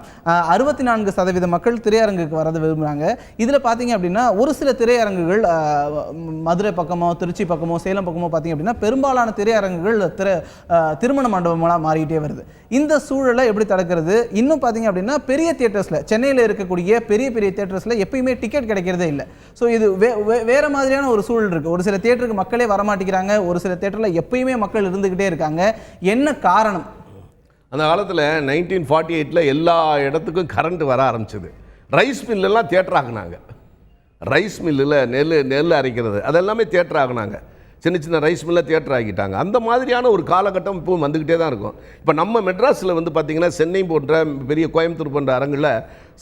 64% மக்கள் திரையரங்குக்கு வரதை விரும்புகிறாங்க. இதில் பார்த்தீங்க அப்படின்னா ஒரு சில திரையரங்குகள் மதுரை பக்கமோ திருச்சி பக்கமோ சேலம் பக்கமோ பார்த்தீங்க அப்படின்னா பெரும்பாலான திரையரங்குகள் திருமண மண்டபங்களாக மாறிக்கிட்டே வருது. இந்த சூழலை எப்படி தடுக்கிறது? இன்னும் பார்த்தீங்க அப்படின்னா பெரிய தியேட்டர்ஸில், சென்னையில் இருக்கக்கூடிய பெரிய பெரிய தியேட்டர்ஸில் எப்பயுமே டிக்கெட் கிடைக்கிறதே இல்லை. ஸோ இது வேறு மாதிரியான ஒரு சூழல் இருக்குது. ஒரு சில தியேட்டருக்கு மக்களே வரமாட்டேங்கிறாங்க, ஒரு சில தியேட்டரில் எப்பயுமே மக்கள் இருந்துக்கிட்டே இருக்காங்க. என்ன காரணம்? அந்த காலத்தில் 1948 எல்லா இடத்துக்கும் கரண்ட் வர ஆரம்பிச்சது. ரைஸ் மில்லெல்லாம் தியேட்டர் ஆகினாங்க. ரைஸ் மில்லில் நெல் அரைக்கிறது அதெல்லாமே தியேட்டர் ஆகினாங்க. சின்ன சின்ன ரைஸ் மில்லில் தியேட்டர் ஆகிட்டாங்க. அந்த மாதிரியான ஒரு காலகட்டம் இப்போ வந்துக்கிட்டே தான் இருக்கும். இப்போ நம்ம மெட்ராஸில் வந்து பார்த்திங்கன்னா சென்னை போன்ற பெரிய கோயம்புத்தூர் போன்ற அரங்கில்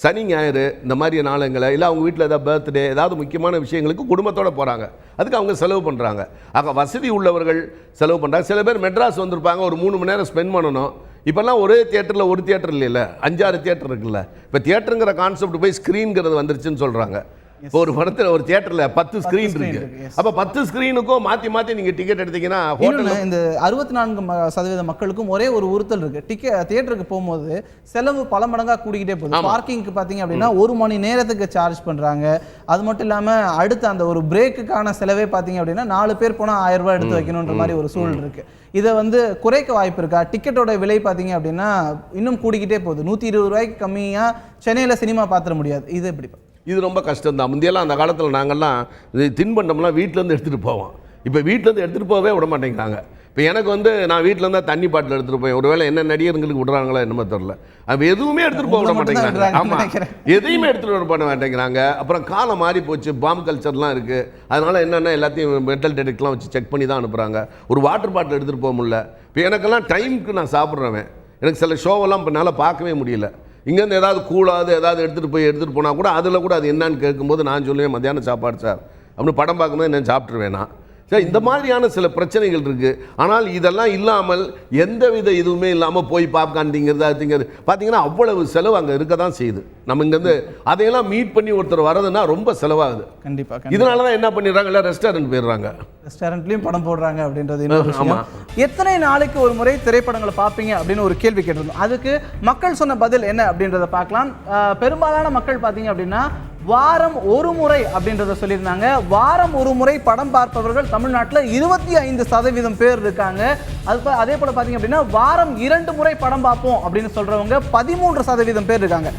சனி ஞாயிறு இந்த மாதிரி நாளுங்களை இல்லை அவங்க வீட்டில் ஏதாவது பர்த்டே ஏதாவது முக்கியமான விஷயங்களுக்கு குடும்பத்தோடு போகிறாங்க. அதுக்கு அவங்க செலவு பண்ணுறாங்க. ஆக வசதி உள்ளவர்கள் செலவு பண்ணுறாங்க. சில பேர் மெட்ராஸ் வந்திருப்பாங்க, ஒரு 3 மணி நேரம் ஸ்பெண்ட் பண்ணணும். இப்போல்லாம் ஒரே தியேட்டரில் ஒரு தியேட்டர் இல்லைல்ல, 5-6 தியேட்டர் இருக்குல்ல. இப்போ தியேட்டருங்கிற கான்செப்ட் போய் ஸ்க்ரீன்கிறது வந்துருச்சுன்னு சொல்கிறாங்க. இப்போ ஒரு படத்தில் ஒரு தியேட்டரில் 10 ஸ்க்ரீன் இருக்கு. அப்போ 10 ஸ்க்ரீனுக்கும் மாற்றி மாற்றி நீங்கள் டிக்கெட் எடுத்தீங்கன்னா ஹோட்டலில் இந்த 64% மக்களுக்கும் ஒரே ஒரு உறுத்தல் இருக்கு. தியேட்டருக்கு போகும்போது செலவு பல மடங்காக கூடிக்கிட்டே போகுது. பார்க்கிங்க்கு பார்த்தீங்க அப்படின்னா 1 மணி நேரத்துக்கு சார்ஜ் பண்ணுறாங்க. அது மட்டும் இல்லாமல் அடுத்த அந்த ஒரு பிரேக்குக்கான செலவே பார்த்தீங்க அப்படின்னா 4 பேர் போனால் 1000 ரூபாய் எடுத்து வைக்கணுன்ற மாதிரி ஒரு சூழல் இருக்கு. இதை குறைக்க வாய்ப்பு இருக்கா? டிக்கெட்டோட விலை பார்த்தீங்க அப்படின்னா இன்னும் கூடிக்கிட்டே போகுது. 120 ரூபாய்க்கு கம்மியாக சென்னையில் சினிமா பார்த்துட முடியாது. இது எப்படி? இது ரொம்ப கஷ்டம் தான். முந்தையெல்லாம் அந்த காலத்தில் நாங்கள்லாம் இது தின்பண்டம்லாம் வீட்டிலேருந்து எடுத்துகிட்டு போவோம். இப்போ வீட்டிலேருந்து எடுத்துகிட்டு போகவே விட மாட்டேங்கிறாங்க. இப்போ எனக்கு நான் வீட்டில் தான் தண்ணி பாட்டில் எடுத்துகிட்டு போய் ஒருவேளை என்ன நடிகர்களுக்கு விடுறாங்களோ என்னமோ தெரில. அப்போ எதுவுமே எடுத்துகிட்டு போக விட மாட்டேங்கிறாங்க. ஆமாம், எதையுமே எடுத்துகிட்டு பண்ண மாட்டேங்கிறாங்க. அப்புறம் காலம் மாறி போச்சு, பாம் கல்ச்சர்லாம் இருக்குது. அதனால் என்னென்னா எல்லாத்தையும் மெட்டல் டெடெக்ட்லாம் வச்சு செக் பண்ணி தான் அனுப்புகிறாங்க. ஒரு வாட்டர் பாட்டில் எடுத்துகிட்டு போக முடியல. இப்போ எனக்கெல்லாம் டைமுக்கு நான் சாப்பிட்றவன். எனக்கு சில ஷோவெல்லாம் இப்போ என்னால் பார்க்கவே முடியல. இங்கேருந்து ஏதாவது கூடாது ஏதாவது எடுத்துகிட்டு போனால் கூட அதில் கூட அது என்னன்னு கேட்கும்போது நான் சொல்லுவேன் மத்தியானம் சாப்பாடு சார் அப்படின்னு. படம் பார்க்கும்போது நான் சாப்பிட்ருவேன் நான். சரி, இந்த மாதிரியான சில பிரச்சனைகள் இருக்குது. ஆனால் இதெல்லாம் இல்லாமல் எந்தவித இதுவுமே இல்லாமல் போய் பாப்கார்ன்ங்கிறது அதுங்கிறது பார்த்தீங்கன்னா அவ்வளவு செலவு அங்கே இருக்க தான் செய்யுது. நம்ம இங்கேருந்து அதையெல்லாம் மீட் பண்ணி ஒருத்தர் வரதுன்னா ரொம்ப செலவாகுது. கண்டிப்பாக. இதனால தான் என்ன பண்ணிடுறாங்க, இல்லை ரெஸ்டாரண்ட் போயிடுறாங்க. ரெஸ்டாரண்ட்லேயும் படம் போடுறாங்க அப்படின்றது இன்னொரு விஷயம். எத்தனை நாளைக்கு ஒரு முறை திரைப்படங்களை பார்ப்பீங்க அப்படின்னு ஒரு கேள்வி கேட்டிருந்தோம். அதுக்கு மக்கள் சொன்ன பதில் என்ன அப்படின்றத பார்க்கலாம். பெரும்பாலான மக்கள் பார்த்தீங்க அப்படின்னா வாரம் ஒரு முறை அப்படின்றத சொல்லியிருந்தாங்க. வாரம் ஒரு முறை படம் பார்ப்பவர்கள் தமிழ்நாட்டில் 25% பேர் இருக்காங்க. அதே போல பார்த்தீங்க அப்படின்னா வாரம் 2 முறை படம் பார்ப்போம் அப்படின்னு சொல்றவங்க 13% பேர் இருக்காங்க.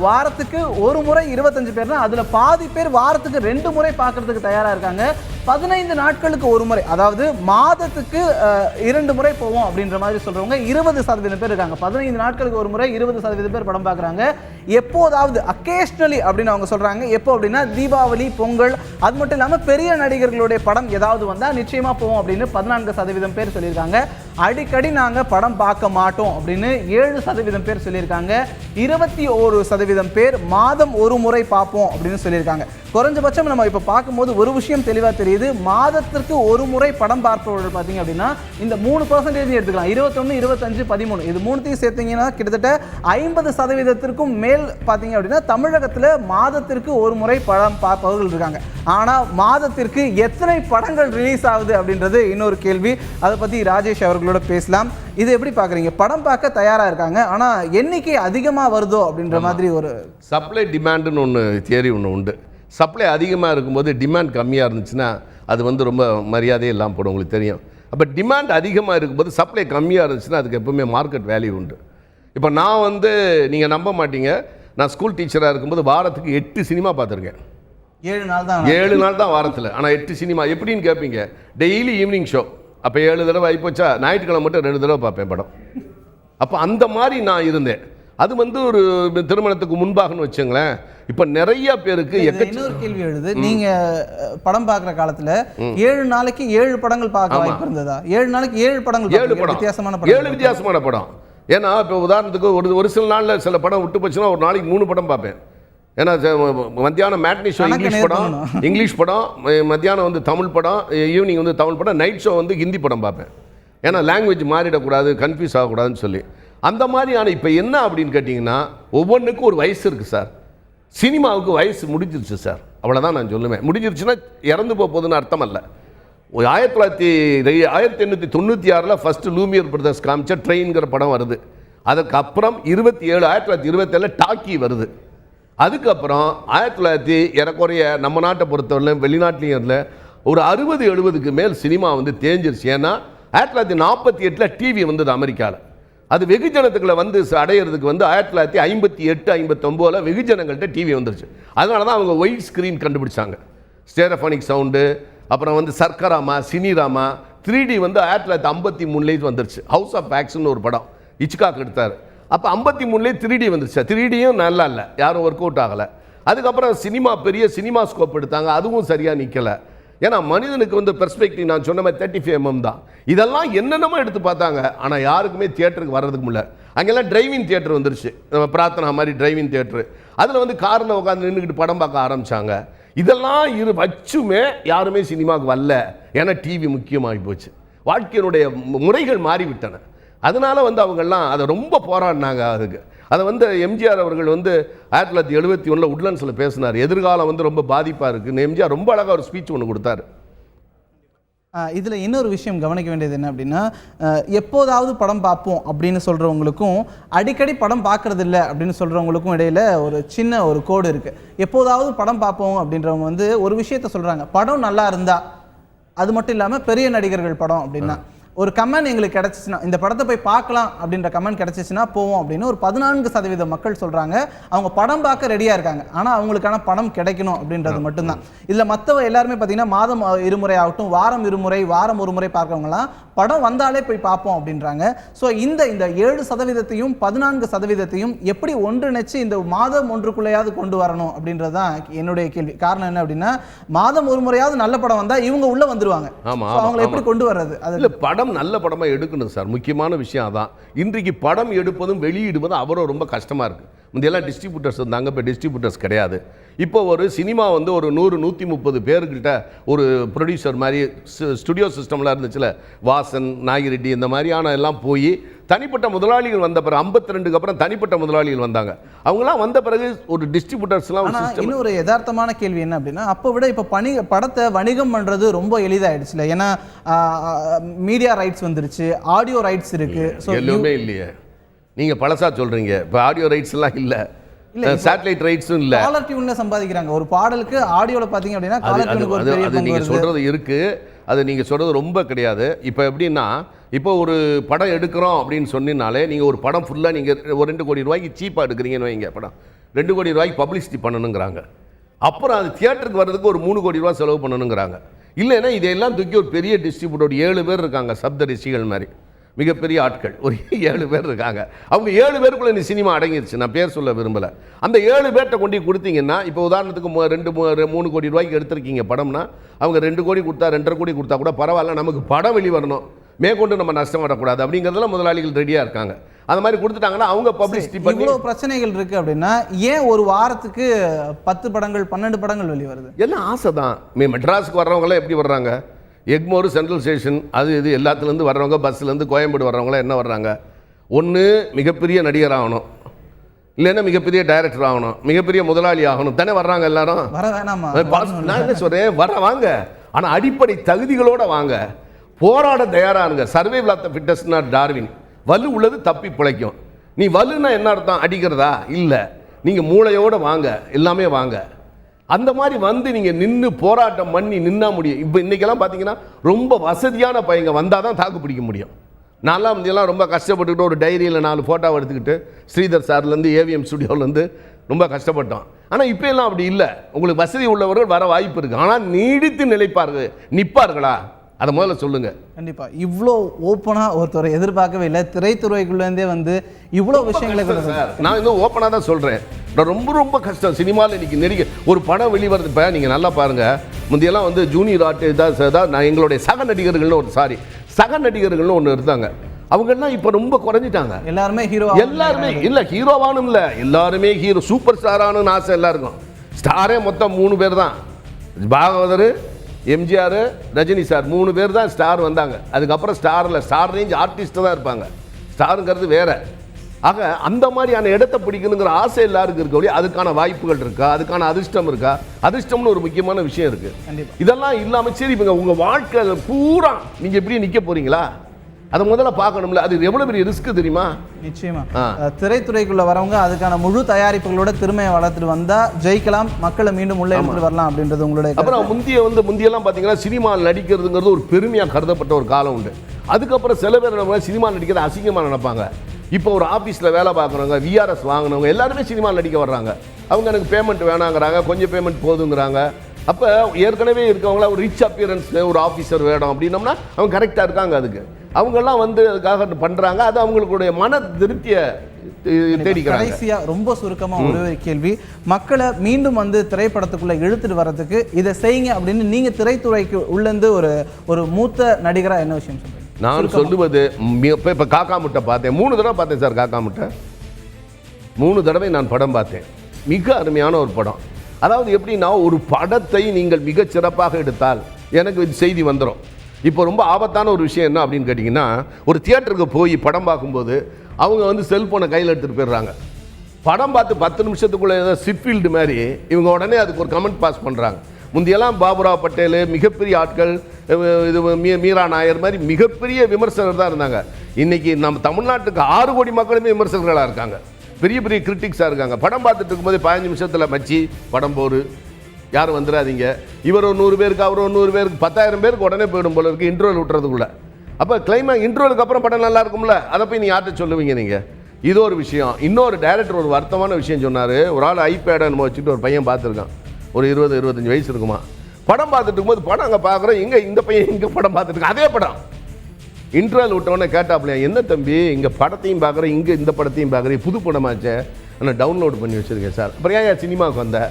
வாரத்துக்கு ஒரு முறை 25 பேர்னா அதுல பாதி பேர் வாரத்துக்கு 2 முறை பார்க்கறதுக்கு தயாரா இருக்காங்க. 15 நாட்களுக்கு ஒரு முறை, அதாவது மாதத்துக்கு 2 முறை போவோம் அப்படின்ற மாதிரி சொல்றவங்க 20% பேர் இருக்காங்க. 15 நாட்களுக்கு ஒரு முறை 20% பேர் படம் பார்க்குறாங்க. எப்போதாவது அக்கேஷனலி அப்படின்னு அவங்க சொல்றாங்க. எப்போ அப்படின்னா தீபாவளி, பொங்கல், அது மட்டும் இல்லாமல் பெரிய நடிகர்களுடைய படம் ஏதாவது வந்தால் நிச்சயமா போவோம் அப்படின்னு 14% பேர் சொல்லியிருக்காங்க. அடிக்கடி நாங்கள் படம் பார்க்க மாட்டோம் அப்படின்னு 7% பேர் சொல்லியிருக்காங்க. 21% பேர் மாதம் ஒரு முறை பார்ப்போம் அப்படின்னு சொல்லியிருக்காங்க. குறைஞ்சபட்சம் நம்ம இப்போ பார்க்கும்போது ஒரு விஷயம் தெளிவாக தெரியுது. மாதத்திற்கு ஒரு முறை படம் பார்ப்பவர்கள் பார்த்தீங்க அப்படின்னா இந்த 3% எடுத்துக்கலாம். 21, 25, 13 இது மூணுத்தையும் சேர்த்தீங்கன்னா கிட்டத்தட்ட 50%க்கும் மேல் பார்த்தீங்க அப்படின்னா தமிழகத்தில் மாதத்திற்கு ஒரு முறை படம் பார்ப்பவர்கள் இருக்காங்க. ஆனால் மாதத்திற்கு எத்தனை படங்கள் ரிலீஸ் ஆகுது அப்படின்றது இன்னொரு கேள்வி. அதை பற்றி ராஜேஷ் அவர்களோட பேசலாம். இது எப்படி பார்க்குறீங்க? படம் பார்க்க தயாராக இருக்காங்க, ஆனால் எண்ணிக்கை அதிகமாக வருதோ அப்படின்ற மாதிரி ஒரு சப்ளை டிமாண்டுன்னு ஒன்று தியரி ஒன்று உண்டு. சப்ளை அதிகமாக இருக்கும்போது டிமாண்ட் கம்மியாக இருந்துச்சுன்னா அது ரொம்ப மரியாதையே இல்லாமல் போடும், உங்களுக்கு தெரியும். அப்போ டிமாண்ட் அதிகமாக இருக்கும்போது சப்ளை கம்மியாக இருந்துச்சுன்னா அதுக்கு எப்பவுமே மார்க்கெட் வேல்யூ உண்டு. இப்போ நான் நீங்கள் நம்ப மாட்டீங்க, நான் ஸ்கூல் டீச்சராக இருக்கும்போது வாரத்துக்கு 8 சினிமா பார்த்துருக்கேன். 7 நாள் தான் வாரத்தில், ஆனால் 8 சினிமா. எப்படின்னு கேட்பீங்க, டெய்லி ஈவினிங் ஷோ. அப்போ 7 தடவை ஆகிப்போச்சா, ஞாயிற்றுக்கிழமை மட்டும் 2 தடவை பார்ப்பேன் படம். அப்போ அந்த மாதிரி நான் இருந்தேன். அது ஒரு திருமணத்துக்கு முன்பாகன்னு வச்சுங்களேன். இப்ப நிறைய பேருக்கு இன்னொரு கேள்வி எழுது. நீங்க படம் பார்க்குற காலத்துல 7 நாளைக்கு 7 படங்கள் பார்க்க வாய்ப்பு இருந்ததா? 7 நாளைக்கு 7 படங்கள், 7 படம், வித்தியாசமான படம், 7 வித்தியாசமான படம். ஏன்னா இப்போ உதாரணத்துக்கு ஒரு சில நாளில் சில படம் விட்டு போச்சுன்னா ஒரு நாளைக்கு 3 படம் பார்ப்பேன். ஏன்னா மத்தியானம் மேட்னி ஷோ இங்கிலீஷ் படம், மத்தியானம் தமிழ் படம், ஈவினிங் தமிழ் படம், நைட் ஷோ ஹிந்தி படம் பார்ப்பேன். ஏன்னா லாங்குவேஜ் மாறிடக்கூடாது, கன்ஃபியூஸ் ஆகக்கூடாதுன்னு சொல்லி. அந்த மாதிரியான இப்போ என்ன அப்படின்னு கேட்டிங்கன்னா ஒவ்வொன்றுக்கும் ஒரு வயசு இருக்குது சார். சினிமாவுக்கு வயசு முடிஞ்சிருச்சு சார், அவ்வளோதான் நான் சொல்லுவேன். முடிஞ்சிருச்சுன்னா இறந்து போகுதுன்னு அர்த்தம் அல்ல. 1896 ஃபஸ்ட்டு லூமியர் பிரதர்ஸ் காமிச்ச ட்ரெயின்கிற படம் வருது. அதுக்கப்புறம் 1927 டாக்கி வருது. அதுக்கப்புறம் 1900 ஏறக்குறைய நம்ம நாட்டை பொறுத்தவரையிலும் வெளிநாட்டிலையும் இல்லை ஒரு 60-70க்கு மேல் சினிமா தேஞ்சிருச்சு. ஏன்னா 1948 டிவி வந்தது அமெரிக்காவில். அது வெகுஜனத்துக்குள்ள அடையிறதுக்கு 1958-59 வெகுஜனங்கள்ட்ட டிவி வந்துருச்சு. அதனால தான் அவங்க ஒயிட் ஸ்க்ரீன் கண்டுபிடிச்சாங்க, ஸ்டேரஃபானிக் சவுண்டு. அப்புறம் சர்க்கராமா, சினிராமா, 3D 1953 வந்துருச்சு. ஹவுஸ் ஆஃப் ஃபேக்ஸ்னு ஒரு படம் இச்காக் எடுத்தார். அப்போ 53 3D வந்துருச்சு. 3Dயும் நல்லா இல்லை, யாரும் ஒர்க் அவுட் ஆகலை. அதுக்கப்புறம் பெரிய சினிமா ஸ்கோப் எடுத்தாங்க, அதுவும் சரியாக நிற்கலை. ஏன்னா மனிதனுக்கு பெர்ஸ்பெக்டிவ் நான் சொன்ன மாதிரி 35 mm தான். இதெல்லாம் என்னென்னமோ எடுத்து பார்த்தாங்க, ஆனால் யாருக்குமே தியேட்டருக்கு வர்றதுக்கு முடியல. அங்கெல்லாம் டிரைவிங் தியேட்டர் வந்துருச்சு, நம்ம பிரார்த்தனா மாதிரி டிரைவிங் தியேட்டரு. அதில் காரில் உட்காந்து நின்றுக்கிட்டு படம் பார்க்க ஆரம்பித்தாங்க. இதெல்லாம் வச்சுமே யாருமே சினிமாவுக்கு வரல, ஏன்னா டிவி முக்கியமாகி போச்சு. வாழ்க்கையினுடைய முறைகள் மாறிவிட்டன. அதனால் அவங்கெல்லாம் அதை ரொம்ப போராடினாங்க. அதுக்கு அதை வந்து எம்ஜிஆர் அவர்கள் வந்து 1971 உட்லண்ட்ஸில் பேசினார். எதிர்காலம் வந்து ரொம்ப பாதிப்பாக இருக்குன்னு எம்ஜிஆர் ரொம்ப அழகாக ஒரு ஸ்பீச் ஒன்று கொடுத்தாரு. இதில் இன்னொரு விஷயம் கவனிக்க வேண்டியது என்ன அப்படின்னா, எப்போதாவது படம் பார்ப்போம் அப்படின்னு சொல்கிறவங்களுக்கும் அடிக்கடி படம் பார்க்கறது இல்லை அப்படின்னு சொல்கிறவங்களுக்கும் இடையில் ஒரு சின்ன ஒரு கோடு இருக்குது. எப்போதாவது படம் பார்ப்போம் அப்படின்றவங்க வந்து ஒரு விஷயத்த சொல்கிறாங்க, படம் நல்லா இருந்தா, அது மட்டும் இல்லாமல் பெரிய நடிகர்கள் படம் அப்படின்னா ஒரு கமெண்ட் எங்களுக்கு கிடச்சிச்சுன்னா, இந்த படத்தை போய் பார்க்கலாம் அப்படின்ற கமெண்ட் கிடச்சிச்சுன்னா போவோம் அப்படின்னு ஒரு 14% மக்கள் சொல்கிறாங்க. அவங்க படம் பார்க்க ரெடியாக இருக்காங்க, ஆனால் அவங்களுக்கான படம் கிடைக்கணும் அப்படின்றது மட்டும்தான். இதில் மற்றவ எல்லாருமே பார்த்தீங்கன்னா மாதம் இருமுறை ஆகட்டும், வாரம் இருமுறை, வாரம் ஒரு முறை பார்க்குறவங்களாம் படம் வந்தாலே போய் பார்ப்போம் அப்படின்றாங்க. ஸோ இந்த 7%, 14% எப்படி ஒன்றிணைச்சு இந்த மாதம் ஒன்றுக்குள்ளேயாவது கொண்டு வரணும் அப்படின்றது தான் என்னுடைய கேள்வி. காரணம் என்ன அப்படின்னா, மாதம் ஒரு முறையாவது நல்ல படம் வந்தால் இவங்க உள்ளே வந்துடுவாங்க. அவங்களை எப்படி கொண்டு வர்றது? அது படம் நல்ல படமா எடுக்கணும் சார், முக்கியமான விஷயம் அதான். இன்றைக்கு படம் எடுப்பதும் வெளியிடுவதும் அவரும் ரொம்ப கஷ்டமாக இருக்குது. முந்தையெல்லாம் டிஸ்ட்ரிபியூட்டர்ஸ் இருந்தாங்க, இப்போ டிஸ்ட்ரிபியூட்டர்ஸ் கிடையாது. இப்போ ஒரு சினிமா வந்து ஒரு 100-130 பேர்கிட்ட ஒரு ப்ரொடியூசர் மாதிரி ஸ்டுடியோ சிஸ்டம்லாம் இருந்துச்சுல, வாசன், நாகிரெட்டி இந்த மாதிரியான எல்லாம் போய் தனிப்பட்ட முதலாளிகள் வந்த பிறகு 52க்கு அப்புறம் தனிப்பட்ட முதலாளிகள் வந்தாங்க. அவங்களாம் வந்த பிறகு ஒரு டிஸ்ட்ரிபியூட்டர்ஸ்லாம். இன்னொரு யதார்த்தமான கேள்வி என்ன அப்படின்னா, அப்போ விட இப்போ படத்தை வணிகம் பண்ணுறது ரொம்ப எளிதாகிடுச்சுல. ஏன்னா மீடியா ரைட்ஸ் வந்துருச்சு, ஆடியோ ரைட்ஸ் இருக்கு. எதுவுமே இல்லையே, நீங்கள் பழசா சொல்கிறீங்க. இப்போ ஆடியோ ரைட்ஸ் எல்லாம் இல்லை, சேட்டலைட் ரைட்ஸும் இல்லை. காலர் டியூன்ல சம்பாதிக்கிறாங்க. ஒரு பாடலுக்கு ஆடியோல பார்த்தீங்க அப்படின்னா காலர் டியூனுக்கு ஒரு பெரிய பங்கு நீங்கள் சொல்கிறது இருக்குது. அது நீங்கள் சொல்கிறது ரொம்ப கிடையாது. இப்போ எப்படின்னா, இப்போ ஒரு படம் எடுக்கிறோம் அப்படின்னு சொன்னாலே நீங்கள் ஒரு படம் ஃபுல்லாக நீங்கள் ஒரு 2 கோடி ரூபாய்க்கு சீப்பாக எடுக்கிறீங்கன்னு வைங்க, படம் 2 கோடி ரூபாய்க்கு பப்ளிசிட்டி பண்ணணுங்கிறாங்க. அப்புறம் அது தியேட்டருக்கு வர்றதுக்கு ஒரு 3 கோடி ரூபா செலவு பண்ணணுங்கிறாங்க. இல்லைன்னா இதையெல்லாம் தூக்கி ஒரு பெரிய டிஸ்ட்ரிபியூட்டர் 7 பேர் இருக்காங்க, சப்த ரிஷிகள் மாதிரி மிகப்பெரிய ஆட்கள், ஒரு 7 பேர் இருக்காங்க. அவங்க 7 பேருக்குள்ள இந்த சினிமா அடங்கிடுச்சு. நான் பேர் சொல்ல விரும்பலை. அந்த 7 பேர்கிட்ட கொண்டு கொடுத்தீங்கன்னா, இப்போ உதாரணத்துக்கு 2-3 கோடி ரூபாய்க்கு எடுத்திருக்கீங்க படம்னா, அவங்க 2 கோடி கொடுத்தா 2.5 கோடி கொடுத்தா கூட பரவாயில்ல, நமக்கு படம் வெளிவரணும், மேற்கொண்டு நம்ம நஷ்டம் வரக்கூடாது அப்படிங்கிறதுல முதலாளிகள் ரெடியாக இருக்காங்க. அந்த மாதிரி கொடுத்துட்டாங்கன்னா அவங்க பப்ளிசிட்டி பண்ணி. இவ்வளோ பிரச்சனைகள் இருக்குது அப்படின்னா ஏன் ஒரு வாரத்துக்கு 10 படங்கள் 12 படங்கள் வெளிவருது? எல்லாம் ஆசை தான். மெட்ராஸுக்கு வர்றவங்களாம் எப்படி வர்றாங்க? எக்மோர், சென்ட்ரல் ஸ்டேஷன், அது இது எல்லாத்துலேருந்து வர்றவங்க, பஸ்ஸுலேருந்து கோயம்பேடு வர்றவங்களாம் என்ன வர்றாங்க? ஒன்று மிகப்பெரிய நடிகர் ஆகணும், இல்லைன்னா மிகப்பெரிய டைரக்டர் ஆகணும், மிகப்பெரிய முதலாளி ஆகணும் தானே வர்றாங்க எல்லாரும். வர வேணாமா? நான் என்ன சொல்கிறேன், வாங்க, ஆனால் அடிப்படை தகுதிகளோடு வாங்க, போராட தயாரானுங்க. சர்வைவல் ஆஃப் த ஃபிட்டஸ்ட்னா டார்வின். வலு உள்ளது தப்பி பிழைக்கும். நீ வலுன்னா என்ன அர்த்தம்? அடிக்கிறதா? இல்லை, நீங்கள் மூளையோடு வாங்க, எல்லாமே வாங்க. அந்த மாதிரி வந்து நீங்கள் நின்று போராட்டம் பண்ணி நின்னா முடியும். இப்போ இன்றைக்கெல்லாம் பார்த்தீங்கன்னா ரொம்ப வசதியான பையங்க வந்தால் தான் தாக்கு பிடிக்க முடியும். நான்லாம் முந்தையெல்லாம் ரொம்ப கஷ்டப்பட்டுக்கிட்டு ஒரு டைரியில் 4 ஃபோட்டோவை எடுத்துக்கிட்டு ஸ்ரீதர் சார்லேருந்து ஏவிஎம் ஸ்டுடியோலேருந்து ரொம்ப கஷ்டப்பட்டோம். ஆனால் இப்போ எல்லாம் அப்படி இல்லை. உங்களுக்கு வசதி உள்ளவர்கள் வர வாய்ப்பு இருக்குது. ஆனால் நீடித்து நிற்பார்களா? அதை முதல்ல சொல்லுங்க. கண்டிப்பா இவ்வளோ ஓப்பனா ஒருத்தரை எதிர்பார்க்கவே இல்லை. திரைத்துறைக்குள்ளேருந்தே வந்து இவ்வளோ விஷயங்களை நான் இன்னும் ஓப்பனாக தான் சொல்கிறேன். ரொம்ப கஷ்டம் சினிமாவில் இன்னைக்கு நெருங்கி ஒரு படம் வெளிவரது. இப்போ நீங்கள் நல்லா பாருங்கள், முந்தையெல்லாம் வந்து ஜூனியர் ஆர்டிஸ்ட் நான் எங்களுடைய சக நடிகர்கள்னு ஒன்று இருந்தாங்க. அவங்கெல்லாம் இப்போ ரொம்ப குறைஞ்சிட்டாங்க. எல்லாருமே இல்லை ஹீரோவானும் இல்லை, எல்லாருமே ஹீரோ சூப்பர் ஸ்டாரானு ஆசை எல்லாருக்கும். ஸ்டாரே மொத்தம் 3 பேர் தான். பாகவதர், எம்ஜிஆர், ரஜினி சார் 3 பேர் தான் ஸ்டார் வந்தாங்க. அதுக்கப்புறம் ஸ்டார் ரேஞ்ச் ஆர்டிஸ்ட்டு தான் இருப்பாங்க. ஸ்டாருங்கிறது வேற. ஆக அந்த மாதிரியான இடத்தை பிடிக்கணுங்கிற ஆசை எல்லாருக்கும் இருக்க, அதுக்கான வாய்ப்புகள் இருக்கா? அதுக்கான அதிர்ஷ்டம் இருக்கா? அதிர்ஷ்டம்னு ஒரு முக்கியமான விஷயம் இருக்குது. இதெல்லாம் இல்லாமல் சரி இவங்க உங்கள் வாழ்க்கையில் பூரா நீங்கள் எப்படி நிற்க போகிறீங்களா? அதை முதல்ல பார்க்கணும்ல. அது எவ்வளோ பெரிய ரிஸ்க் தெரியுமா? நிச்சயமா திரைத்துறைக்குள்ள வரவங்க அதுக்கான முழு தயாரிப்புகளோட திறமையை வளர்த்துட்டு வந்தால் ஜெயிக்கலாம், மக்களை மீண்டும் உள்ள எடுத்துட்டு வரலாம் அப்படின்றது உங்களுடைய. அப்புறம் முந்தியெல்லாம் பார்த்தீங்கன்னா சினிமாவில் நடிக்கிறதுங்கிறது ஒரு பெருமையாக கருதப்பட்ட ஒரு காலம் உண்டு. அதுக்கப்புறம் சில பேர் நம்ம சினிமா நடிக்கிறது அசிங்கமாக நினைப்பாங்க. இப்போ ஒரு ஆஃபீஸில் வேலை பார்க்குறவங்க, விஆர்எஸ் வாங்கினவங்க எல்லாருமே சினிமாவில் நடிக்க வர்றாங்க. அவங்க எனக்கு பேமெண்ட் வேணாங்கிறாங்க, கொஞ்சம் பேமெண்ட் போதுங்கிறாங்க. அப்போ ஏற்கனவே இருக்கவங்களா ஒரு ரிச் அப்பியரன்ஸில் ஒரு ஆஃபீஸர் வேணும் அப்படின்னோம்னா அவங்க கரெக்டாக இருக்காங்க. அதுக்கு அவங்கெல்லாம் வந்து அதுக்காக பண்ணுறாங்க. அது அவங்களுடைய மன திருப்தியை தேடிக்கிறாங்க. கடைசியாக ரொம்ப சுருக்கமாக ஒரு கேள்வி, மக்களை மீண்டும் வந்து திரைப்படத்துக்குள்ளே இழுத்துட்டு வர்றதுக்கு இதை செய்யுங்க அப்படின்னு நீங்கள் திரைத்துறைக்கு உள்ளேருந்து ஒரு மூத்த நடிகராக என்ன விஷயம் சொல்லுங்கள்? நான் சொல்லுவது இப்போ காக்கா முட்டை பார்த்தேன், 3 தடவை பார்த்தேன் சார். காக்கா முட்டை 3 தடவை நான் படம் பார்த்தேன். மிக அருமையான ஒரு படம். அதாவது எப்படின்னா, ஒரு படத்தை நீங்கள் மிகச் சிறப்பாக எடுத்தால் எனக்கு செய்தி வந்துடும். இப்போ ரொம்ப ஆபத்தான ஒரு விஷயம் என்ன அப்படின்னு கேட்டிங்கன்னா, ஒரு தியேட்டருக்கு போய் படம் பார்க்கும்போது அவங்க வந்து செல்ஃபோனை கையில் எடுத்துகிட்டு போயிடுறாங்க. படம் பார்த்து 10 நிமிஷத்துக்குள்ளே ஏதோ சிட்ஃபீல்டு மாதிரி இவங்க உடனே அதுக்கு ஒரு கமெண்ட் பாஸ் பண்ணுறாங்க. முந்தியெல்லாம் பாபுராவ் பட்டேல் மிகப்பெரிய ஆட்கள், இது மீரா நாயர் மாதிரி மிகப்பெரிய விமர்சகர் தான் இருந்தாங்க. இன்றைக்கி நம்ம தமிழ்நாட்டுக்கு 6 கோடி மக்களுமே விமர்சகர்களாக இருக்காங்க, பெரிய பெரிய கிரிட்டிக்ஸாக இருக்காங்க. படம் பார்த்துட்டு இருக்கும்போது 15 நிமிஷத்தில் மச்சி படம் போரு, யாரும் வந்துடாதீங்க, இவர் ஒரு 100 பேருக்கு அவர் ஒரு 100 பேருக்கு 10,000 பேருக்கு உடனே போயிடும் போல இருக்குது இன்ட்ரோல் விட்டுறதுக்குள்ள. அப்போ கிளைமேக்ஸ் இன்ட்ரோலுக்கு அப்புறம் படம் நல்லா இருக்கும்ல, அதை போய் நீ யார்கிட்ட சொல்லுவீங்க நீங்கள்? இது ஒரு விஷயம். இன்னொரு டைரக்டர் ஒரு வருத்தமான விஷயம் சொன்னார். ஒரு ஆள் ஐபேடை நம்ம வச்சுட்டு ஒரு பையன் பார்த்துருக்கான், ஒரு 20-25 வயசு இருக்குமா. படம் பார்த்துட்டு இருக்கும்போது படம் அங்கே பார்க்குறோம், இங்கே இந்த பையன் இங்கே படம் பார்த்துட்டு இருக்கான், அதே படம் இன்ட்ரோல் விட்டவொடனே கேட்டாப்லையா, என்ன தம்பி இங்கே படத்தையும் பார்க்குறேன் இங்கே இந்த படத்தையும் பார்க்குறேன், புது படமாச்சே, நான் டவுன்லோட் பண்ணி வச்சுருக்கேன் சார். அப்புறம் ஏன் சினிமாவுக்கு வந்தேன்,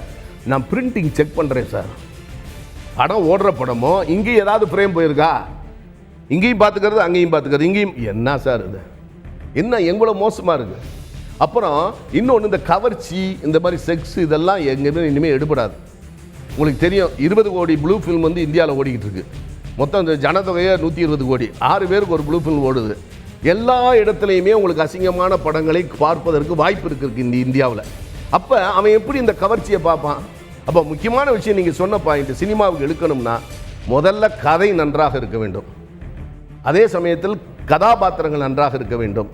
நான் பிரிண்டிங் செக் பண்ணுறேன் சார். படம் ஓடுற படமோ இங்கேயும் ஏதாவது ஃப்ரேம் போயிருக்கா, இங்கேயும் பார்த்துக்கிறது அங்கேயும் பார்த்துக்கிறது, இங்கேயும் என்ன சார் இது என்ன எவ்வளோ மோசமாக இருக்குது. அப்புறம் இன்னொன்று, இந்த கவர்ச்சி இந்த மாதிரி செக்ஸ் இதெல்லாம் எங்கேயுமே இனிமேல் எடுபடாது. உங்களுக்கு தெரியும் 20 கோடி ப்ளூ ஃபில்ம் வந்து இந்தியாவில் ஓடிக்கிட்டு இருக்கு. மொத்தம் இந்த ஜனத்தொகையை 120 கோடி, 6 பேருக்கு ஒரு ப்ளூ ஃபில்ம் ஓடுது. எல்லா இடத்துலையுமே உங்களுக்கு அசிங்கமான படங்களை பார்ப்பதற்கு வாய்ப்பு இருக்குது இந்த இந்தியாவில். அப்போ அவன் எப்படி இந்த கவர்ச்சியை பார்ப்பான்? அப்போ முக்கியமான விஷயம் நீங்கள் சொன்ன பாயிண்ட், சினிமாவுக்கு எடுக்கணும்னா முதல்ல கதை நன்றாக இருக்க வேண்டும், அதே சமயத்தில் கதாபாத்திரங்கள் நன்றாக இருக்க வேண்டும்,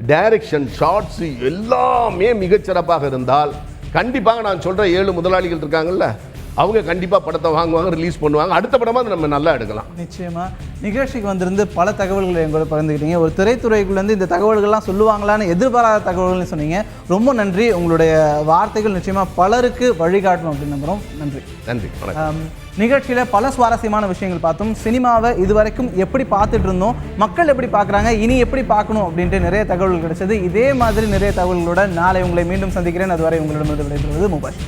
டைரக்ஷன் ஷார்ட்ஸ் எல்லாமே மிகச்சிறப்பாக இருந்தால் கண்டிப்பாக நான் சொல்கிற 7 முதலாளிகள் இருக்காங்கல்ல, அவங்க கண்டிப்பாக படத்தை வாங்குவாங்க, ரிலீஸ் பண்ணுவாங்க, அடுத்த படமாக நம்ம நல்லா எடுக்கலாம். நிச்சயமாக நிகழ்ச்சிக்கு வந்திருந்து பல தகவல்களை எங்களோட பகிர்ந்துக்கிட்டீங்க. ஒரு திரைத்துறைக்குள்ளேருந்து இந்த தகவல்கள்லாம் சொல்லுவாங்களான்னு எதிர்பாராத தகவல்கள்னு சொன்னீங்க. ரொம்ப நன்றி. உங்களுடைய வார்த்தைகள் நிச்சயமாக பலருக்கு வழிகாட்டணும் அப்படின்னு நம்புகிறோம். நன்றி. நன்றி. நிகழ்ச்சியில் பல சுவாரஸ்யமான விஷயங்கள் பார்த்தோம். சினிமாவை இதுவரைக்கும் எப்படி பார்த்துட்டு இருந்தோம், மக்கள் எப்படி பார்க்குறாங்க, இனி எப்படி பார்க்கணும் அப்படின்ட்டு நிறைய தகவல்கள் கிடைச்சது. இதே மாதிரி நிறைய தகவல்களோட நாளை உங்களை மீண்டும் சந்திக்கிறேன். அதுவரை உங்களிடமிருந்து விடைபெறுவது முபாஷ்.